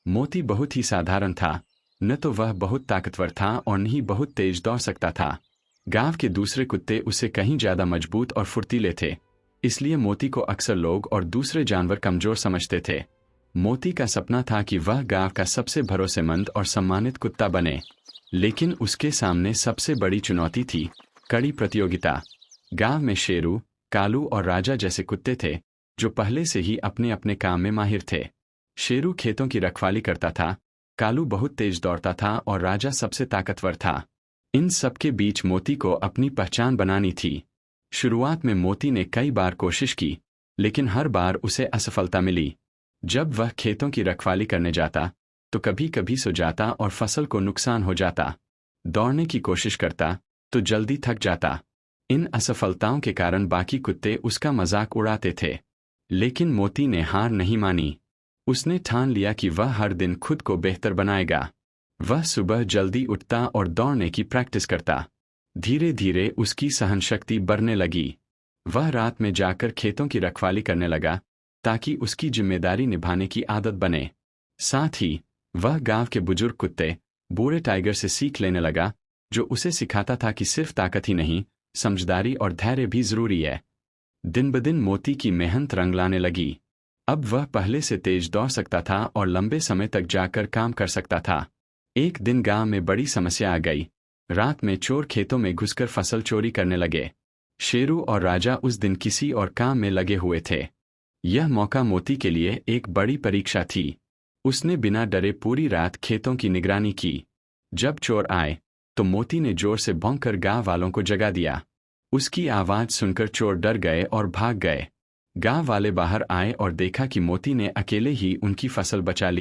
मोती बहुत ही साधारण था। न तो वह बहुत ताकतवर था और न ही बहुत तेज दौड़ सकता था। गांव के दूसरे कुत्ते उससे कहीं ज्यादा मजबूत और फुर्तीले थे, इसलिए मोती को अक्सर लोग और दूसरे जानवर कमजोर समझते थे। मोती का सपना था कि वह गांव का सबसे भरोसेमंद और सम्मानित कुत्ता बने, लेकिन उसके सामने सबसे बड़ी चुनौती थी कड़ी प्रतियोगिता। गांव में शेरू, कालू और राजा जैसे कुत्ते थे जो पहले से ही अपने अपने काम में माहिर थे। शेरू खेतों की रखवाली करता था, कालू बहुत तेज दौड़ता था और राजा सबसे ताकतवर था। इन सब के बीच मोती को अपनी पहचान बनानी थी। शुरुआत में मोती ने कई बार कोशिश की, लेकिन हर बार उसे असफलता मिली। जब वह खेतों की रखवाली करने जाता तो कभी कभी सो जाता और फसल को नुकसान हो जाता। दौड़ने की कोशिश करता तो जल्दी थक जाता। इन असफलताओं के कारण बाकी कुत्ते उसका मजाक उड़ाते थे, लेकिन मोती ने हार नहीं मानी। उसने ठान लिया कि वह हर दिन खुद को बेहतर बनाएगा। वह सुबह जल्दी उठता और दौड़ने की प्रैक्टिस करता। धीरे धीरे उसकी सहनशक्ति बढ़ने लगी। वह रात में जाकर खेतों की रखवाली करने लगा ताकि उसकी जिम्मेदारी निभाने की आदत बने। साथ ही वह गांव के बुजुर्ग कुत्ते बूढ़े टाइगर से सीख लेने लगा, जो उसे सिखाता था कि सिर्फ ताकत ही नहीं, समझदारी और धैर्य भी जरूरी है। दिन ब दिन मोती की मेहनत रंग लाने लगी। अब वह पहले से तेज दौड़ सकता था और लंबे समय तक जाकर काम कर सकता था। एक दिन गांव में बड़ी समस्या आ गई। रात में चोर खेतों में घुसकर फसल चोरी करने लगे। शेरू और राजा उस दिन किसी और काम में लगे हुए थे। यह मौका मोती के लिए एक बड़ी परीक्षा थी। उसने बिना डरे पूरी रात खेतों की निगरानी की। जब चोर आए तो मोती ने जोर से भौंककर गांव वालों को जगा दिया। उसकी आवाज सुनकर चोर डर गए और भाग गए। गांव वाले बाहर आए और देखा कि मोती ने अकेले ही उनकी फसल बचा ली।